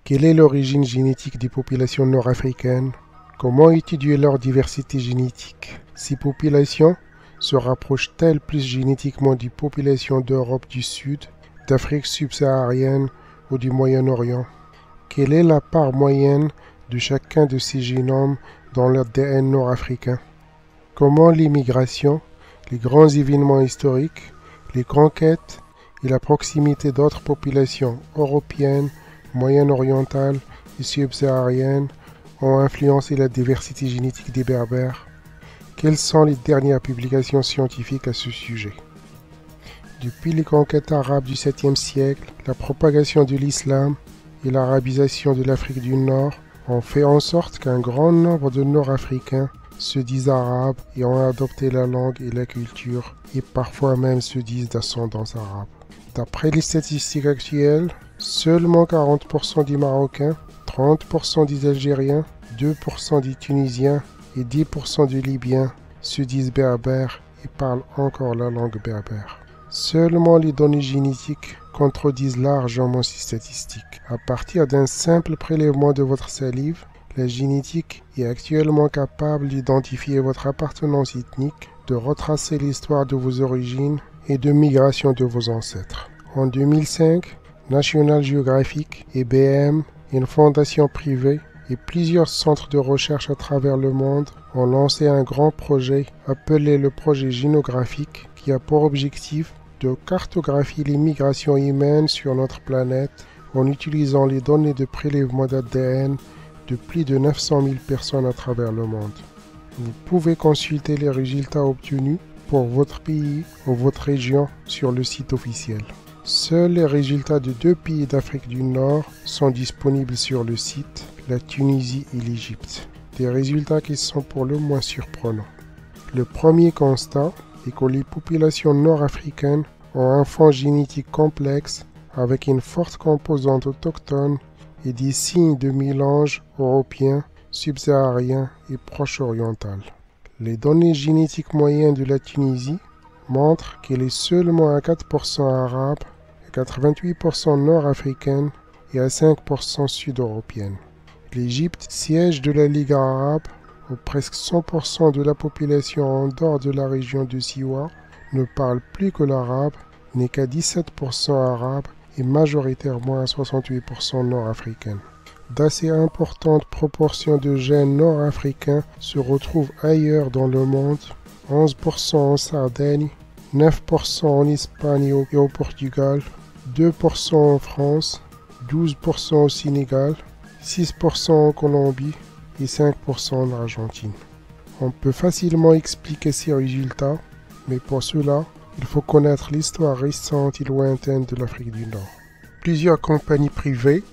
Quelle est l'origine génétique des populations nord-africaines? Comment étudier leur diversité génétique? Ces populations se rapprochent-elles plus génétiquement des populations d'Europe du Sud, d'Afrique subsaharienne ou du Moyen-Orient? Quelle est la part moyenne de chacun de ces génomes dans l'ADN nord-africain? Comment l'immigration, les grands événements historiques, les conquêtes et la proximité d'autres populations européennes, moyen-orientales et subsahariennes ont influencé la diversité génétique des Berbères? Quelles sont les dernières publications scientifiques à ce sujet? Depuis les conquêtes arabes du 7e siècle, la propagation de l'islam et l'arabisation de l'Afrique du Nord ont fait en sorte qu'un grand nombre de Nord-Africains se disent arabes et ont adopté la langue et la culture, et parfois même se disent d'ascendance arabe. D'après les statistiques actuelles, seulement 40% des Marocains, 30% des Algériens, 2% des Tunisiens et 10% des Libyens se disent berbères et parlent encore la langue berbère. Seulement les données génétiques contredisent largement ces statistiques. À partir d'un simple prélèvement de votre salive, la génétique est actuellement capable d'identifier votre appartenance ethnique, de retracer l'histoire de vos origines et de migration de vos ancêtres. En 2005, National Geographic, IBM, une fondation privée et plusieurs centres de recherche à travers le monde ont lancé un grand projet appelé le projet génographique qui a pour objectif de cartographier les migrations humaines sur notre planète en utilisant les données de prélèvement d'ADN de plus de 900 000 personnes à travers le monde. Vous pouvez consulter les résultats obtenus pour votre pays ou votre région sur le site officiel. Seuls les résultats de 2 pays d'Afrique du Nord sont disponibles sur le site, la Tunisie et l'Égypte. Des résultats qui sont pour le moins surprenants. Le premier constat est que les populations nord-africaines ont un fond génétique complexe avec une forte composante autochtone et des signes de mélange européens, subsahariens et proche-oriental. Les données génétiques moyennes de la Tunisie montrent qu'elle est seulement à 4% arabe, à 88% nord-africaine et à 5% sud-européenne. L'Égypte, siège de la Ligue arabe, où presque 100% de la population en dehors de la région de Siwa ne parle plus que l'arabe, n'est qu'à 17% arabe et majoritairement à 68% nord-africaine. D'assez importantes proportions de gènes nord-africains se retrouvent ailleurs dans le monde, 11% en Sardaigne, 9% en Espagne et au Portugal, 2% en France, 12% au Sénégal, 6% en Colombie et 5% en Argentine. On peut facilement expliquer ces résultats, mais pour cela, il faut connaître l'histoire récente et lointaine de l'Afrique du Nord. Plusieurs compagnies privées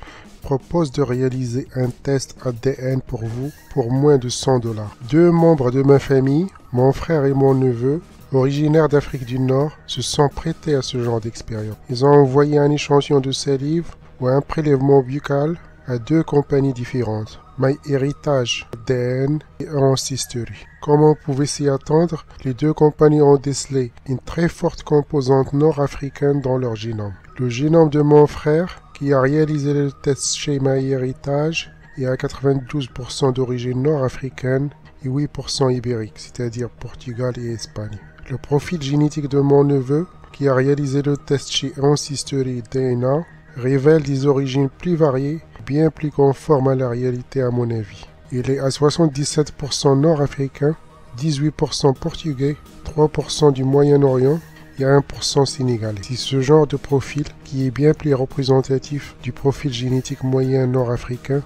proposent de réaliser un test ADN pour vous pour moins de 100 $. 2 membres de ma famille, mon frère et mon neveu, originaires d'Afrique du Nord, se sont prêtés à ce genre d'expérience. Ils ont envoyé un échantillon de salive ou un prélèvement buccal à 2 compagnies différentes, MyHeritage ADN et Ancestry. Comme on pouvait s'y attendre, les 2 compagnies ont décelé une très forte composante nord-africaine dans leur génome. Le génome de mon frère, qui a réalisé le test chez MyHeritage, est à 92% d'origine nord-africaine et 8% ibérique, c'est-à-dire Portugal et Espagne. Le profil génétique de mon neveu, qui a réalisé le test chez Ancestry DNA, révèle des origines plus variées, bien plus conformes à la réalité à mon avis. Il est à 77% nord-africain, 18% portugais, 3% du Moyen-Orient et 1% sénégalais. C'est ce genre de profil qui est bien plus représentatif du profil génétique moyen nord-africain,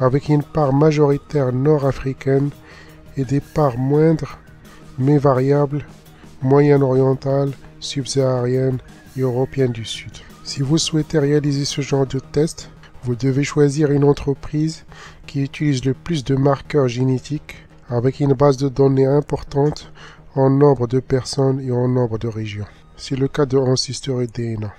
avec une part majoritaire nord-africaine et des parts moindres, mais variables, moyen-orientales, subsahariennes et européennes du Sud. Si vous souhaitez réaliser ce genre de test, vous devez choisir une entreprise qui utilise le plus de marqueurs génétiques avec une base de données importante en nombre de personnes et en nombre de régions. C'est le cas de Ancestry DNA.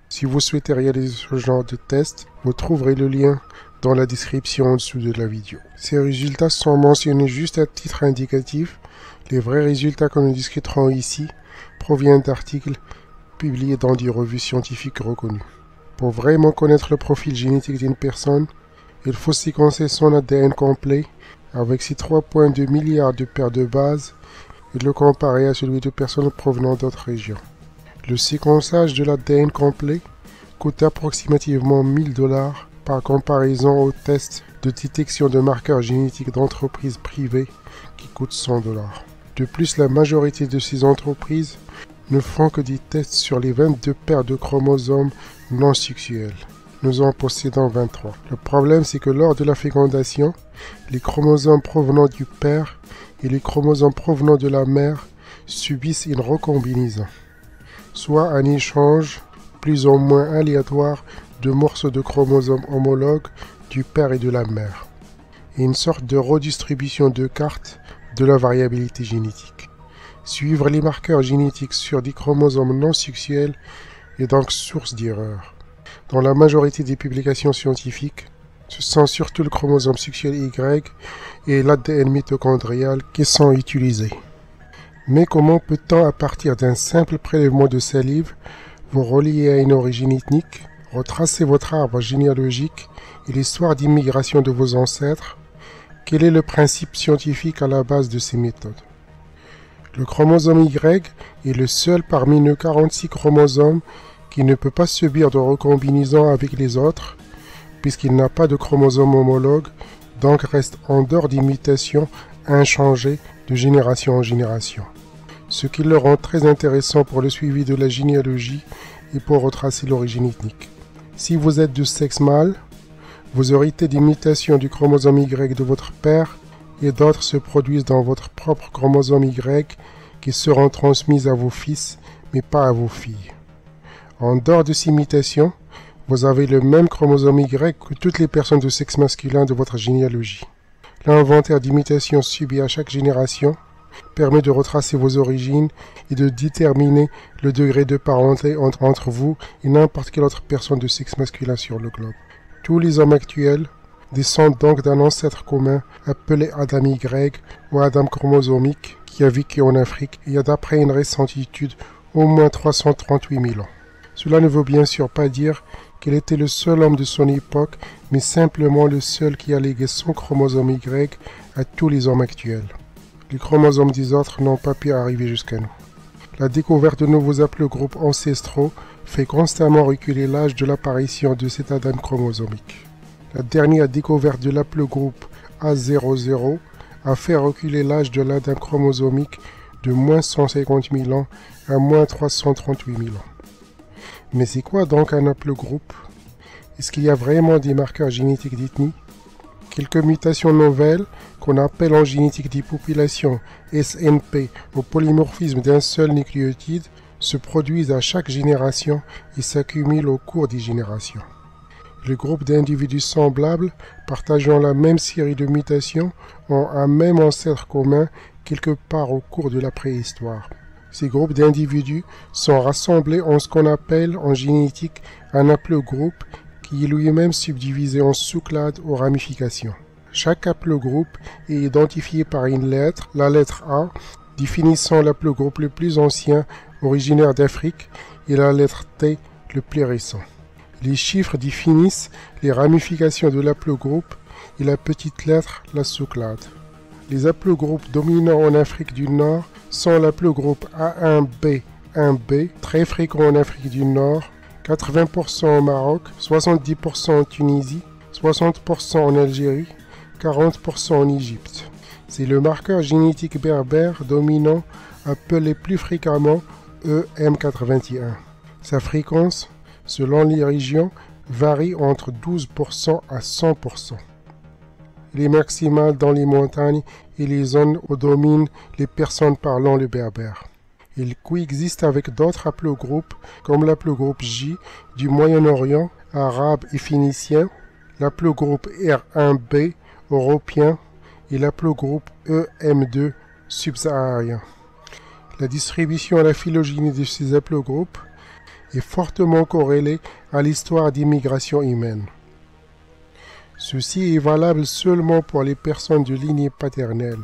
Si vous souhaitez réaliser ce genre de test, vous trouverez le lien dans la description en dessous de la vidéo. Ces résultats sont mentionnés juste à titre indicatif. Les vrais résultats que nous discuterons ici proviennent d'articles publiés dans des revues scientifiques reconnues. Pour vraiment connaître le profil génétique d'une personne, il faut séquencer son ADN complet avec ses 3,2 milliards de paires de bases et le comparer à celui de personnes provenant d'autres régions. Le séquençage de l'ADN complet coûte approximativement 1000 $, par comparaison aux tests de détection de marqueurs génétiques d'entreprises privées qui coûtent 100 $. De plus, la majorité de ces entreprises ne font que des tests sur les 22 paires de chromosomes non sexuels. Nous en possédons 23. Le problème, c'est que lors de la fécondation, les chromosomes provenant du père et les chromosomes provenant de la mère subissent une recombinaison, soit un échange plus ou moins aléatoire de morceaux de chromosomes homologues du père et de la mère, et une sorte de redistribution de cartes de la variabilité génétique. Suivre les marqueurs génétiques sur des chromosomes non sexuels est donc source d'erreur. Dans la majorité des publications scientifiques, ce sont surtout le chromosome sexuel Y et l'ADN mitochondrial qui sont utilisés. Mais comment peut-on, à partir d'un simple prélèvement de salive, vous relier à une origine ethnique, retracer votre arbre généalogique et l'histoire d'immigration de vos ancêtres? Quel est le principe scientifique à la base de ces méthodes? Le chromosome Y est le seul parmi nos 46 chromosomes qui ne peut pas subir de recombinaison avec les autres, puisqu'il n'a pas de chromosome homologue, donc reste en dehors des mutations inchangées de génération en génération. Ce qui le rend très intéressant pour le suivi de la généalogie et pour retracer l'origine ethnique. Si vous êtes de sexe mâle, vous héritez des mutations du chromosome Y de votre père et d'autres se produisent dans votre propre chromosome Y qui seront transmises à vos fils, mais pas à vos filles. En dehors de ces mutations, vous avez le même chromosome Y que toutes les personnes de sexe masculin de votre généalogie. L'inventaire des mutations subies à chaque génération permet de retracer vos origines et de déterminer le degré de parenté entre vous et n'importe quelle autre personne de sexe masculin sur le globe. Tous les hommes actuels descendent donc d'un ancêtre commun appelé Adam Y ou Adam chromosomique qui a vécu en Afrique il y a d'après une récente étude au moins 338 000 ans. Cela ne veut bien sûr pas dire qu'il était le seul homme de son époque, mais simplement le seul qui a légué son chromosome Y à tous les hommes actuels. Les chromosomes des autres n'ont pas pu arriver jusqu'à nous. La découverte de nouveaux haplogroupes ancestraux fait constamment reculer l'âge de l'apparition de cet Adam chromosomique. La dernière découverte de l'aplogroupe A00 a fait reculer l'âge de l'Adam chromosomique de moins 150 000 ans à moins 338 000 ans. Mais c'est quoi donc un haplogroupe? Est-ce qu'il y a vraiment des marqueurs génétiques d'ethnie? Quelques mutations nouvelles, qu'on appelle en génétique des populations SNP au polymorphisme d'un seul nucléotide, se produisent à chaque génération et s'accumulent au cours des générations. Les groupes d'individus semblables, partageant la même série de mutations, ont un même ancêtre commun quelque part au cours de la préhistoire. Ces groupes d'individus sont rassemblés en ce qu'on appelle en génétique un haplogroupe qui est lui-même subdivisé en sous-clades ou ramifications. Chaque haplogroupe est identifié par une lettre, la lettre A, définissant l'haplogroupe le plus ancien originaire d'Afrique, et la lettre T, le plus récent. Les chiffres définissent les ramifications de l'haplogroupe et la petite lettre, la sous-clade. Les haplogroupes dominants en Afrique du Nord sont l'haplogroupe A1B1B, très fréquent en Afrique du Nord, 80% au Maroc, 70% en Tunisie, 60% en Algérie, 40% en Égypte. C'est le marqueur génétique berbère dominant appelé plus fréquemment EM81. Sa fréquence, selon les régions, varie entre 12% à 100%. Il est maximal dans les montagnes et les zones où dominent les personnes parlant le berbère. Il coexiste avec d'autres haplogroupes comme l'haplogroupe J du Moyen-Orient, arabe et phénicien, l'haplogroupe R1B européen et l'haplogroupe EM2 subsaharien. La distribution à la phylogénie de ces haplogroupes est fortement corrélée à l'histoire d'immigration humaine. Ceci est valable seulement pour les personnes de lignée paternelle.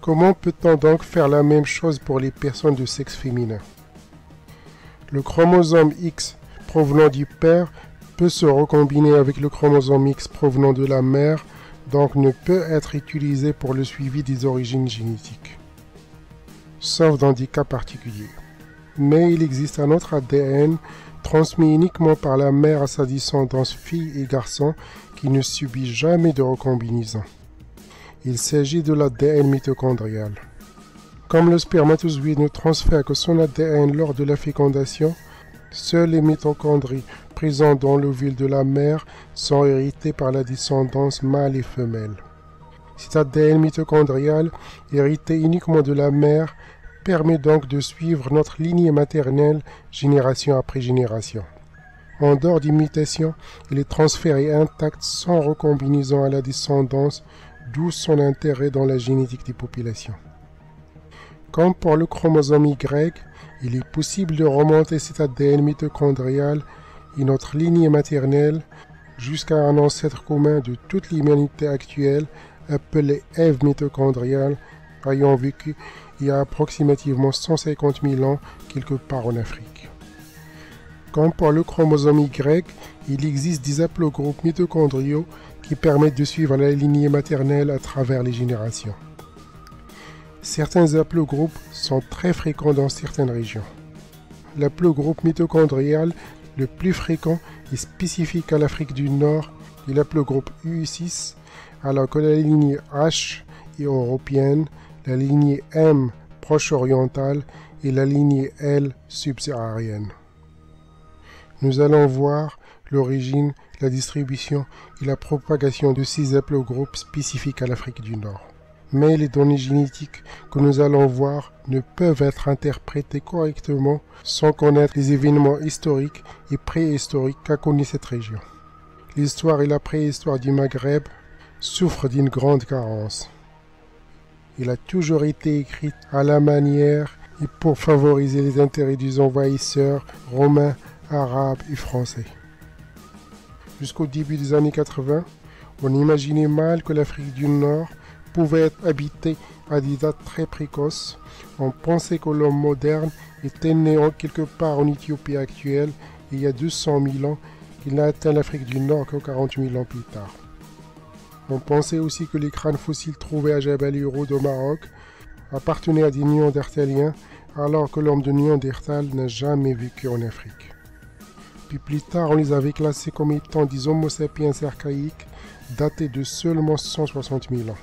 Comment peut-on donc faire la même chose pour les personnes de sexe féminin? Le chromosome X provenant du père peut se recombiner avec le chromosome X provenant de la mère, donc ne peut être utilisé pour le suivi des origines génétiques, sauf dans des cas particuliers. Mais il existe un autre ADN transmis uniquement par la mère à sa descendance fille et garçon qui ne subit jamais de recombinaison. Il s'agit de l'ADN mitochondrial. Comme le spermatozoïde ne transfère que son ADN lors de la fécondation, seules les mitochondries présentes dans l'ovule de la mère sont héritées par la descendance mâle et femelle. Cet ADN mitochondrial, hérité uniquement de la mère, permet donc de suivre notre lignée maternelle génération après génération. En dehors des mutations, il est transféré intact sans recombinaison à la descendance, d'où son intérêt dans la génétique des populations. Comme pour le chromosome Y, il est possible de remonter cet ADN mitochondrial et notre lignée maternelle jusqu'à un ancêtre commun de toute l'humanité actuelle, appelé Ève mitochondriale, ayant vécu il y a approximativement 150 000 ans quelque part en Afrique. Comme pour le chromosome Y, il existe des haplogroupes mitochondriaux qui permettent de suivre la lignée maternelle à travers les générations. Certains haplogroupes sont très fréquents dans certaines régions. L'aplogroupe mitochondrial le plus fréquent et spécifique à l'Afrique du Nord est l'aplogroupe U6, alors que la lignée H est européenne, la lignée M proche orientale et la lignée L subsaharienne. Nous allons voir l'origine, la distribution et la propagation de ces haplogroupes spécifiques à l'Afrique du Nord. Mais les données génétiques que nous allons voir ne peuvent être interprétées correctement sans connaître les événements historiques et préhistoriques qu'a connu cette région. L'histoire et la préhistoire du Maghreb souffrent d'une grande carence. Il a toujours été écrit à la manière et pour favoriser les intérêts des envahisseurs romains, arabes et français. Jusqu'au début des années 80, on imaginait mal que l'Afrique du Nord pouvait être habité à des dates très précoces. On pensait que l'homme moderne était né quelque part en Éthiopie actuelle et il y a 200 000 ans qu'il n'a atteint l'Afrique du Nord que 40 000 ans plus tard. On pensait aussi que les crânes fossiles trouvés à Jabal Irhoud au Maroc appartenaient à des Néandertaliens alors que l'homme de Néandertal n'a jamais vécu en Afrique. Puis plus tard, on les avait classés comme étant des Homo sapiens archaïques datés de seulement 160 000 ans.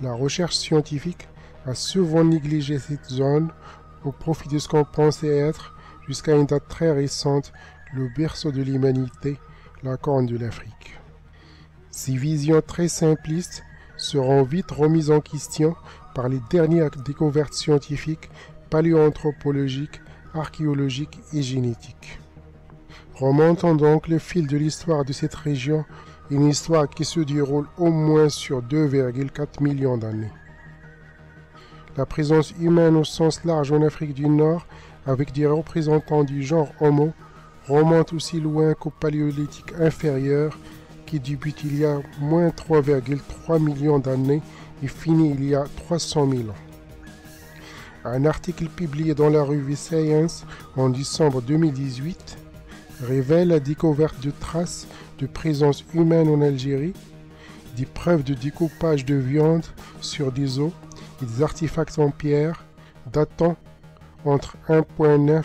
La recherche scientifique a souvent négligé cette zone au profit de ce qu'on pensait être, jusqu'à une date très récente, le berceau de l'humanité, la Corne de l'Afrique. Ces visions très simplistes seront vite remises en question par les dernières découvertes scientifiques, paléoanthropologiques, archéologiques et génétiques. Remontons donc le fil de l'histoire de cette région, une histoire qui se déroule au moins sur 2,4 millions d'années. La présence humaine au sens large en Afrique du Nord, avec des représentants du genre Homo, remonte aussi loin qu'au Paléolithique inférieur, qui débute il y a moins 3,3 millions d'années et finit il y a 300 000 ans. Un article publié dans la revue Science en décembre 2018 révèle la découverte de traces de présence humaine en Algérie, des preuves de découpage de viande sur des os et des artefacts en pierre datant entre 1,9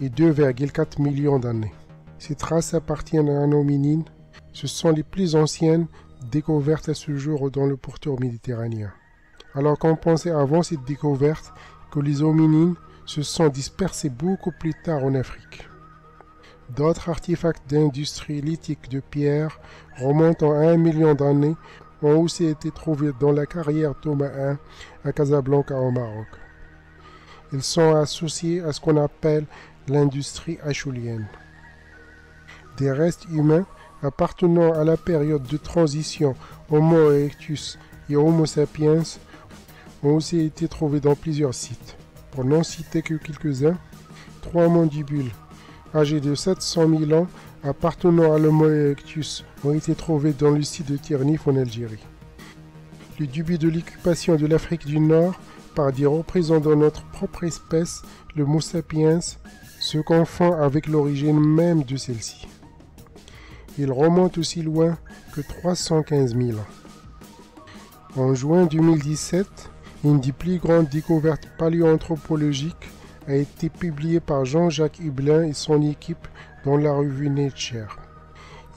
et 2,4 millions d'années. Ces traces appartiennent à un hominine. Ce sont les plus anciennes découvertes à ce jour dans le pourtour méditerranéen. Alors qu'on pensait avant cette découverte que les hominines se sont dispersés beaucoup plus tard en Afrique. D'autres artefacts d'industrie lithique de pierre remontant à 1 million d'années ont aussi été trouvés dans la carrière Thomas I à Casablanca au Maroc. Ils sont associés à ce qu'on appelle l'industrie acheulienne. Des restes humains appartenant à la période de transition Homo erectus et Homo sapiens ont aussi été trouvés dans plusieurs sites. Pour n'en citer que quelques-uns, 3 mandibules âgés de 700 000 ans appartenant à l'Homo erectus ont été trouvés dans le site de Tirnif en Algérie. Le début de l'occupation de l'Afrique du Nord par des représentants de notre propre espèce, le Homo sapiens, se confond avec l'origine même de celle-ci. Il remonte aussi loin que 315 000 ans. En juin 2017, une des plus grandes découvertes paléoanthropologiques a été publiée par Jean-Jacques Hibbelin et son équipe dans la revue Nature.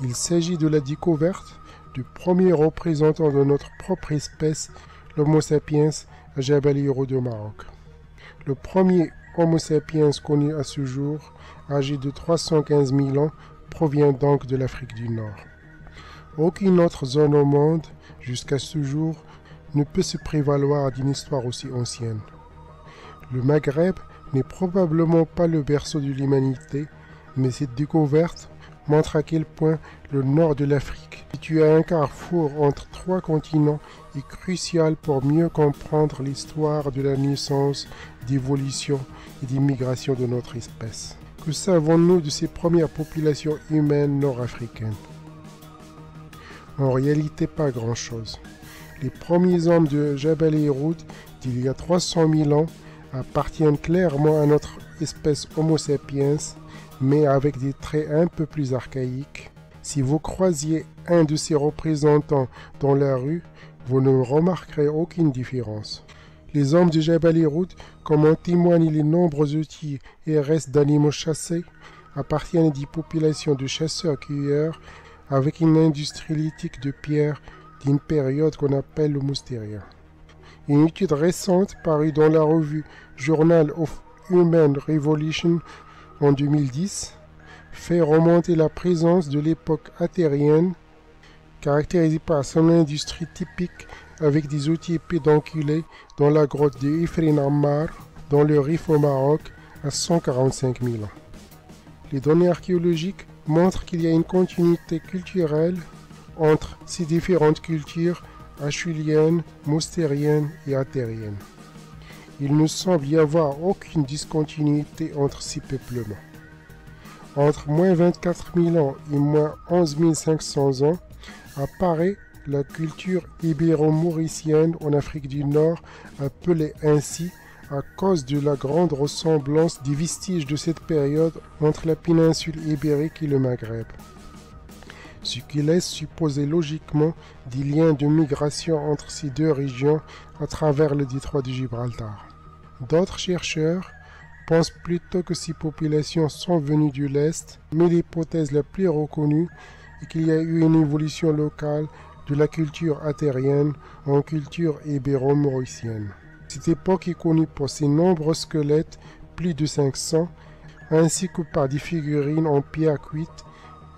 Il s'agit de la découverte du premier représentant de notre propre espèce, l'Homo sapiens à Jabal el-Houd au Maroc. Le premier Homo sapiens connu à ce jour, âgé de 315 000 ans, provient donc de l'Afrique du Nord. Aucune autre zone au monde, jusqu'à ce jour, ne peut se prévaloir d'une histoire aussi ancienne. Le Maghreb n'est probablement pas le berceau de l'humanité, mais cette découverte montre à quel point le nord de l'Afrique, situé à un carrefour entre trois continents, est crucial pour mieux comprendre l'histoire de la naissance, d'évolution et d'immigration de notre espèce. Que savons-nous de ces premières populations humaines nord-africaines? En réalité, pas grand-chose. Les premiers hommes de Jabal el-Houd d'il y a 300 000 ans appartiennent clairement à notre espèce Homo sapiens, mais avec des traits un peu plus archaïques. Si vous croisiez un de ces représentants dans la rue, vous ne remarquerez aucune différence. Les hommes de Jabal el-Houd, comme en témoignent les nombreux outils et restes d'animaux chassés, appartiennent à des populations de chasseurs-cueilleurs avec une industrie lithique de pierre d'une période qu'on appelle le Moustérien. Une étude récente parue dans la revue Journal of Human Revolution en 2010 fait remonter la présence de l'époque attérienne, caractérisée par son industrie typique avec des outils pédonculés dans la grotte de Ifrin Ammar, dans le Rif au Maroc, à 145 000 ans. Les données archéologiques montrent qu'il y a une continuité culturelle entre ces différentes cultures achuliennes, moustériennes et attériennes. Il ne semble y avoir aucune discontinuité entre ces peuplements. Entre moins 24 000 ans et moins 11 500 ans apparaît la culture ibéro-mauricienne en Afrique du Nord, appelée ainsi à cause de la grande ressemblance des vestiges de cette période entre la péninsule ibérique et le Maghreb, ce qui laisse supposer logiquement des liens de migration entre ces deux régions à travers le détroit de Gibraltar. D'autres chercheurs pensent plutôt que ces populations sont venues de l'Est, mais l'hypothèse la plus reconnue est qu'il y a eu une évolution locale de la culture attérienne en culture ibéro-mauricienne. Cette époque est connue pour ses nombreux squelettes, plus de 500, ainsi que par des figurines en pierre cuite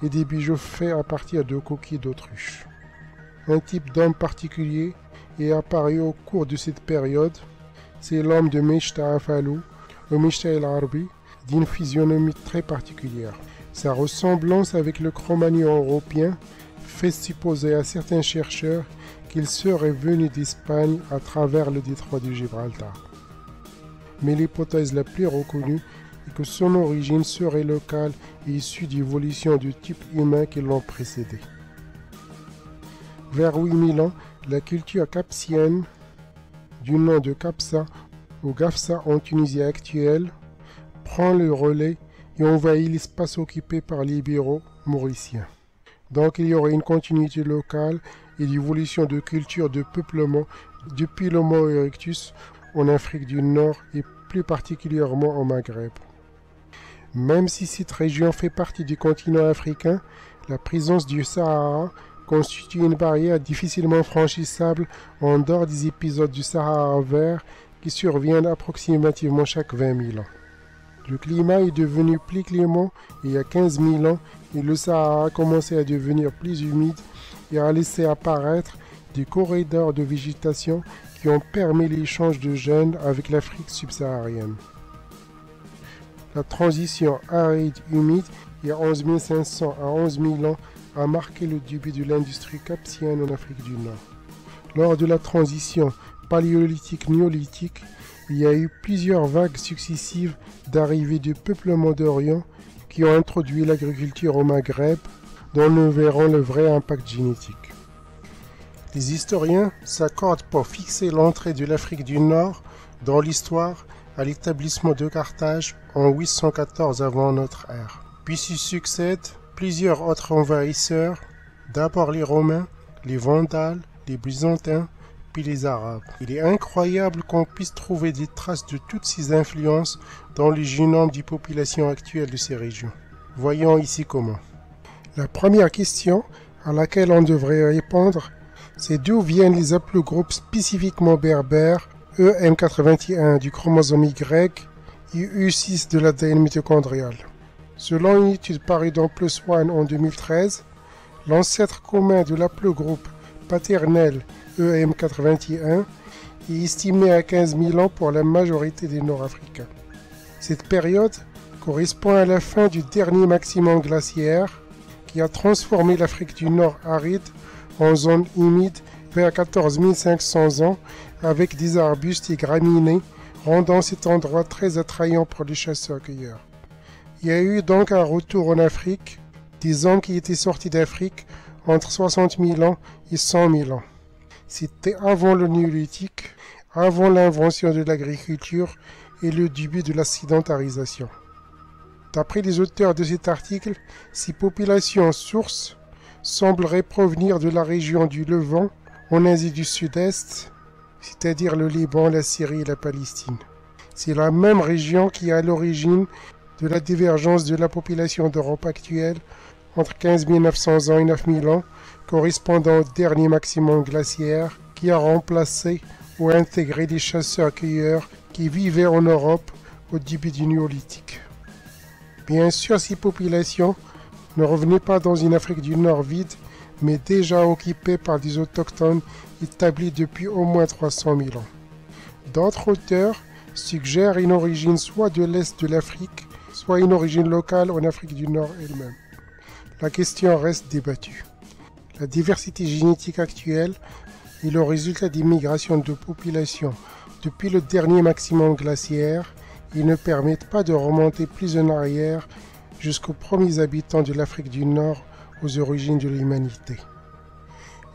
et des bijoux faits à partir de coquilles d'autruche. Un type d'homme particulier est apparu au cours de cette période, c'est l'homme de Mechta Afalou, ou Mechta el-Arbi, d'une physionomie très particulière. Sa ressemblance avec le Cro-Magnon européen fait supposer à certains chercheurs qu'il serait venu d'Espagne à travers le détroit de Gibraltar. Mais l'hypothèse la plus reconnue est que son origine serait locale et issue d'évolutions du type humain qui l'ont précédé. Vers 8000 ans, la culture capsienne, du nom de Capsa ou Gafsa en Tunisie actuelle, prend le relais et envahit l'espace occupé par les ibéro-mauriciens. Donc il y aurait une continuité locale et l'évolution de culture de peuplement depuis l'Homo erectus en Afrique du Nord et plus particulièrement au Maghreb. Même si cette région fait partie du continent africain, la présence du Sahara constitue une barrière difficilement franchissable en dehors des épisodes du Sahara vert qui surviennent approximativement chaque 20 000 ans. Le climat est devenu plus clément il y a 15 000 ans et le Sahara a commencé à devenir plus humide et a laissé apparaître des corridors de végétation qui ont permis l'échange de gènes avec l'Afrique subsaharienne. La transition aride-humide il y a 11 500 à 11 000 ans a marqué le début de l'industrie capsienne en Afrique du Nord. Lors de la transition paléolithique-néolithique, il y a eu plusieurs vagues successives d'arrivées de peuplements d'Orient qui ont introduit l'agriculture au Maghreb, dont nous verrons le vrai impact génétique. Les historiens s'accordent pour fixer l'entrée de l'Afrique du Nord dans l'histoire à l'établissement de Carthage en 814 avant notre ère. Puis s'y succèdent plusieurs autres envahisseurs, d'abord les Romains, les Vandales, les Byzantins, puis les Arabes. Il est incroyable qu'on puisse trouver des traces de toutes ces influences dans le génome des populations actuelles de ces régions. Voyons ici comment. La première question à laquelle on devrait répondre, c'est d'où viennent les haplogroupes spécifiquement berbères EM81 du chromosome Y et U6 de l'ADN mitochondrial. Selon une étude parue dans PLOS ONE en 2013, l'ancêtre commun de l'aplogroupe paternel EM81 est estimé à 15 000 ans pour la majorité des Nord-Africains. Cette période correspond à la fin du dernier maximum glaciaire qui a transformé l'Afrique du Nord aride en zone humide vers 14 500 ans avec des arbustes et graminées, rendant cet endroit très attrayant pour les chasseurs-cueilleurs. Il y a eu donc un retour en Afrique des hommes qui étaient sortis d'Afrique entre 60 000 ans et 100 000 ans. C'était avant le néolithique, avant l'invention de l'agriculture et le début de la sédentarisation. D'après les auteurs de cet article, ces populations sources sembleraient provenir de la région du Levant, en Asie du Sud-Est, c'est-à-dire le Liban, la Syrie et la Palestine. C'est la même région qui est à l'origine de la divergence de la population d'Europe actuelle entre 15 900 ans et 9 000 ans, correspondant au dernier maximum glaciaire qui a remplacé ou intégré les chasseurs-cueilleurs qui vivaient en Europe au début du néolithique. Bien sûr, ces populations ne revenaient pas dans une Afrique du Nord vide, mais déjà occupées par des autochtones établis depuis au moins 300 000 ans. D'autres auteurs suggèrent une origine soit de l'Est de l'Afrique, soit une origine locale en Afrique du Nord elle-même. La question reste débattue. La diversité génétique actuelle est le résultat des migrations de populations depuis le dernier maximum glaciaire et ne permettent pas de remonter plus en arrière jusqu'aux premiers habitants de l'Afrique du Nord aux origines de l'humanité.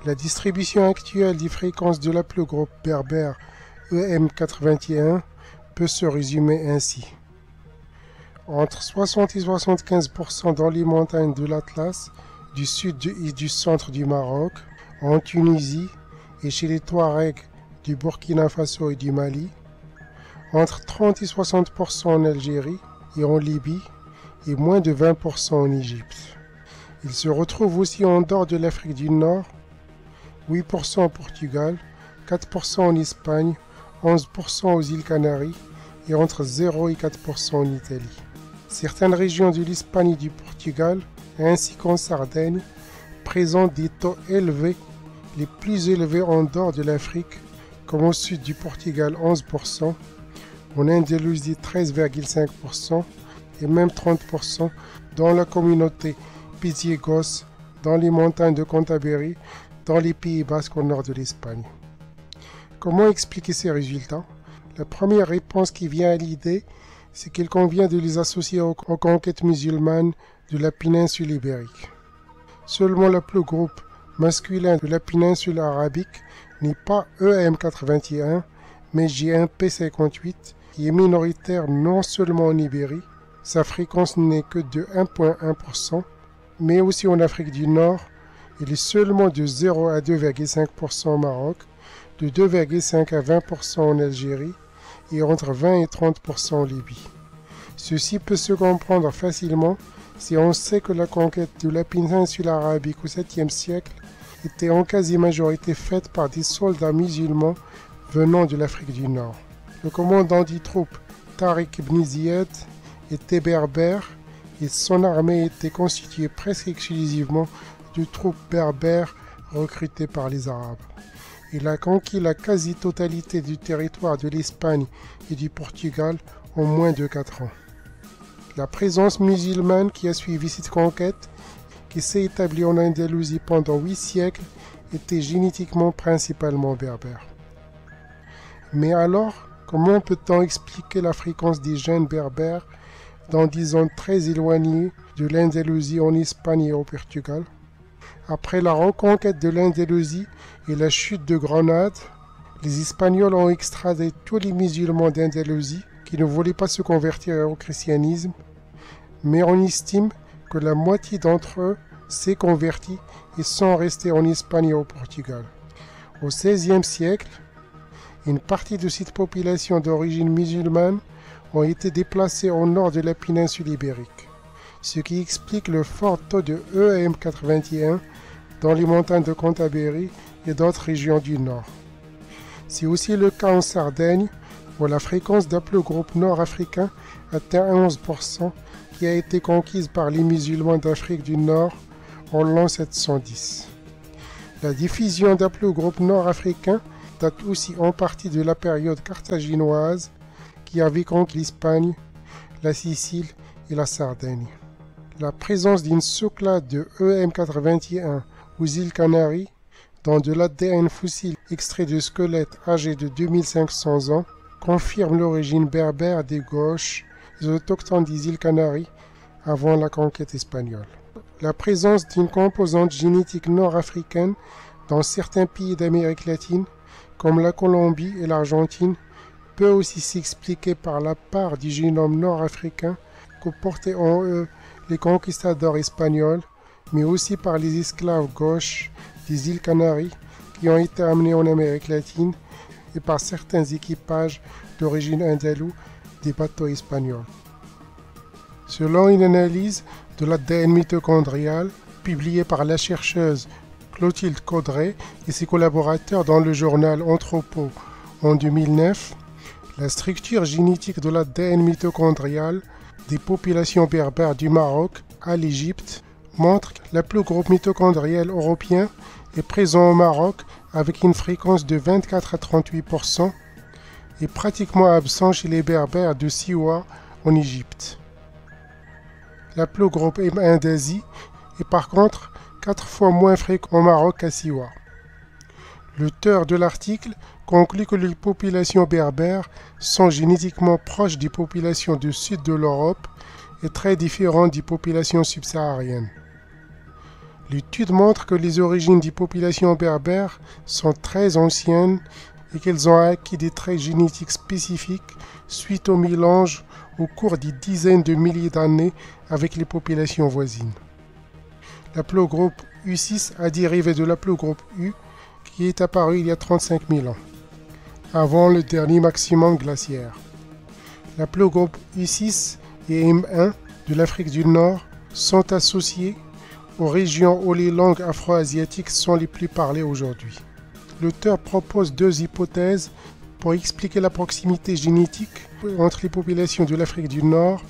La distribution actuelle des fréquences de l'aplogroupe berbère EM81 peut se résumer ainsi. Entre 60 et 75% dans les montagnes de l'Atlas, du sud et du centre du Maroc, en Tunisie et chez les Touaregs du Burkina Faso et du Mali, entre 30 et 60% en Algérie et en Libye, et moins de 20% en Égypte. Il se retrouve aussi en dehors de l'Afrique du Nord, 8% au Portugal, 4% en Espagne, 11% aux îles Canaries et entre 0 et 4% en Italie. Certaines régions de l'Espagne et du Portugal, ainsi qu'en Sardaigne, présentent des taux élevés, les plus élevés en dehors de l'Afrique, comme au sud du Portugal 11%, en Andalousie 13,5% et même 30% dans la communauté Pisiegos, dans les montagnes de Cantabrie, dans les Pays Basques au nord de l'Espagne. Comment expliquer ces résultats? La première réponse qui vient à l'idée, c'est qu'il convient de les associer aux conquêtes musulmanes de la péninsule ibérique. Seulement l'aplogroupe masculin de la péninsule arabique n'est pas EM81, mais J1P58, qui est minoritaire non seulement en Ibérie, sa fréquence n'est que de 1,1%, mais aussi en Afrique du Nord, il est seulement de 0 à 2,5% au Maroc, de 2,5 à 20% en Algérie et entre 20 et 30% en Libye. Ceci peut se comprendre facilement si on sait que la conquête de la péninsule arabique au 7e siècle était en quasi-majorité faite par des soldats musulmans venant de l'Afrique du Nord. Le commandant des troupes, Tariq ibn Ziyad, était berbère et son armée était constituée presque exclusivement de troupes berbères recrutées par les Arabes. Il a conquis la quasi-totalité du territoire de l'Espagne et du Portugal en moins de 4 ans. La présence musulmane qui a suivi cette conquête, qui s'est établie en Andalousie pendant 8 siècles, était génétiquement principalement berbère. Mais alors, comment peut-on expliquer la fréquence des jeunes berbères dans des zones très éloignées de l'Andalousie en Espagne et au Portugal? Après la reconquête de l'Andalousie et la chute de Grenade, les Espagnols ont extradé tous les musulmans d'Andalousie qui ne voulaient pas se convertir au christianisme, mais on estime que la moitié d'entre eux s'est convertie et sont restés en Espagne et au Portugal. Au XVIe siècle, une partie de cette population d'origine musulmane ont été déplacés au nord de la péninsule ibérique, ce qui explique le fort taux de EM81 dans les montagnes de Cantabrie et d'autres régions du nord. C'est aussi le cas en Sardaigne, où la fréquence d'haplogroupe nord-africain atteint 11%, qui a été conquise par les musulmans d'Afrique du Nord en l'an 710. La diffusion d'haplogroupe nord-africain date aussi en partie de la période carthaginoise qui avait conquis l'Espagne, la Sicile et la Sardaigne. La présence d'une sous-classe de EM81 aux îles Canaries, dans de l'ADN fossile extrait de squelettes âgés de 2500 ans, confirme l'origine berbère des gauches, des autochtones des îles Canaries avant la conquête espagnole. La présence d'une composante génétique nord-africaine dans certains pays d'Amérique latine, comme la Colombie et l'Argentine, peut aussi s'expliquer par la part du génome nord-africain que portaient en eux les conquistadors espagnols, mais aussi par les esclaves gauches des îles Canaries qui ont été amenés en Amérique latine et par certains équipages d'origine andalouse des bateaux espagnols. Selon une analyse de l'ADN mitochondrial publiée par la chercheuse Clotilde Caudray et ses collaborateurs dans le journal Anthropo en 2009, la structure génétique de l'ADN mitochondrial des populations berbères du Maroc à l'Égypte montre que l'haplogroupe mitochondrial européen est présent au Maroc avec une fréquence de 24 à 38% et pratiquement absent chez les berbères de Siwa en Égypte. L'haplogroupe M1 d'Asie est par contre 4 fois moins fréquent au Maroc qu'à Siwa. L'auteur de l'article conclut que les populations berbères sont génétiquement proches des populations du sud de l'Europe et très différentes des populations subsahariennes. L'étude montre que les origines des populations berbères sont très anciennes et qu'elles ont acquis des traits génétiques spécifiques suite au mélange au cours des dizaines de milliers d'années avec les populations voisines. L'haplogroupe U6 a dérivé de l'haplogroupe U qui est apparu il y a 35 000 ans, avant le dernier maximum glaciaire. L'haplogroupe U6 et M1 de l'Afrique du Nord sont associés aux régions où les langues afro-asiatiques sont les plus parlées aujourd'hui. L'auteur propose deux hypothèses pour expliquer la proximité génétique entre les populations de l'Afrique du Nord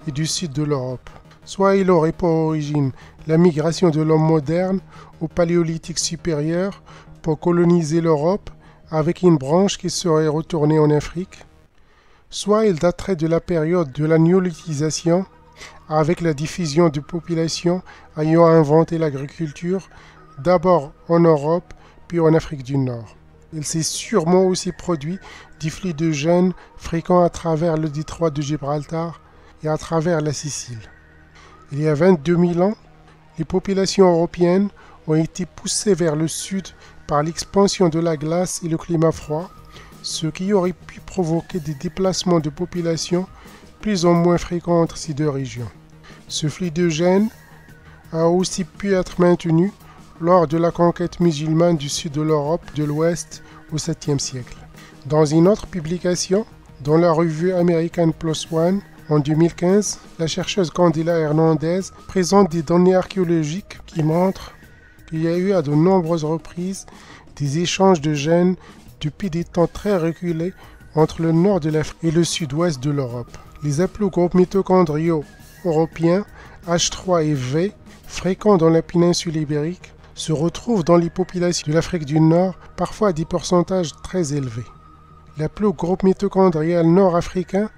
et du sud de l'Europe. Soit il aurait pour origine la migration de l'homme moderne au Paléolithique supérieur pour coloniser l'Europe avec une branche qui serait retournée en Afrique, soit il daterait de la période de la néolithisation avec la diffusion de populations ayant inventé l'agriculture, d'abord en Europe puis en Afrique du Nord. Il s'est sûrement aussi produit des flux de gènes fréquents à travers le détroit de Gibraltar et à travers la Sicile. Il y a 22 000 ans, les populations européennes ont été poussées vers le sud par l'expansion de la glace et le climat froid, ce qui aurait pu provoquer des déplacements de populations plus ou moins fréquents entre ces deux régions. Ce flux de gènes a aussi pu être maintenu lors de la conquête musulmane du sud de l'Europe de l'Ouest au 7e siècle. Dans une autre publication, dans la revue American PLOS ONE, en 2015, la chercheuse Candela Hernandez présente des données archéologiques qui montrent qu'il y a eu à de nombreuses reprises des échanges de gènes depuis des temps très reculés entre le nord de l'Afrique et le sud-ouest de l'Europe. Les haplogroupes mitochondriaux européens H3 et V, fréquents dans la péninsule ibérique, se retrouvent dans les populations de l'Afrique du Nord, parfois à des pourcentages très élevés. L'haplogroupe mitochondrial nord-africain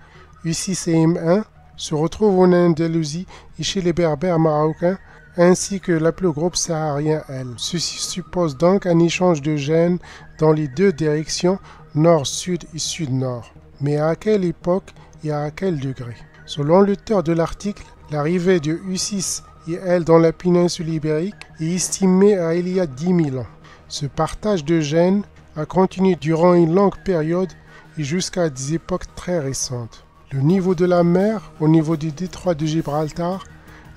U6 et M1 se retrouve en Andalousie et chez les berbères marocains, ainsi que l'haplogroupe saharien L. Ceci suppose donc un échange de gènes dans les deux directions, nord-sud et sud-nord. Mais à quelle époque et à quel degré? Selon l'auteur de l'article, l'arrivée de U6 et L dans la péninsule ibérique est estimée à il y a 10 000 ans. Ce partage de gènes a continué durant une longue période et jusqu'à des époques très récentes. Le niveau de la mer au niveau du détroit de Gibraltar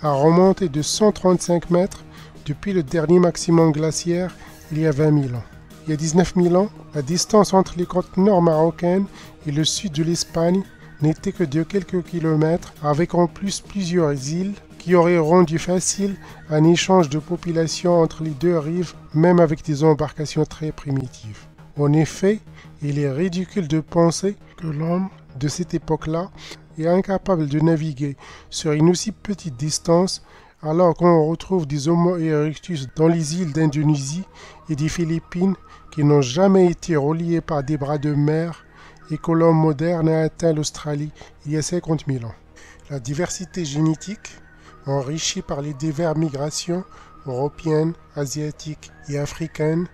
a remonté de 135 mètres depuis le dernier maximum glaciaire il y a 20 000 ans. Il y a 19 000 ans, la distance entre les côtes nord marocaines et le sud de l'Espagne n'était que de quelques kilomètres, avec en plus plusieurs îles qui auraient rendu facile un échange de population entre les deux rives, même avec des embarcations très primitives. En effet, il est ridicule de penser que l'homme de cette époque-là est incapable de naviguer sur une aussi petite distance, alors qu'on retrouve des Homo erectus dans les îles d'Indonésie et des Philippines qui n'ont jamais été reliés par des bras de mer et que l'homme moderne a atteint l'Australie il y a 50 000 ans. La diversité génétique, enrichie par les diverses migrations européennes, asiatiques et africaines,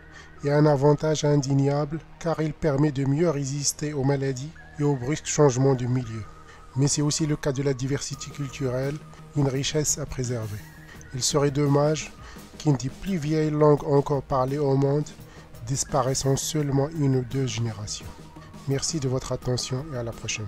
est un avantage indéniable car il permet de mieux résister aux maladies et aux brusques changements de milieu. Mais c'est aussi le cas de la diversité culturelle, une richesse à préserver. Il serait dommage qu'une des plus vieilles langues encore parlées au monde disparaisse en seulement 1 ou 2 générations. Merci de votre attention et à la prochaine.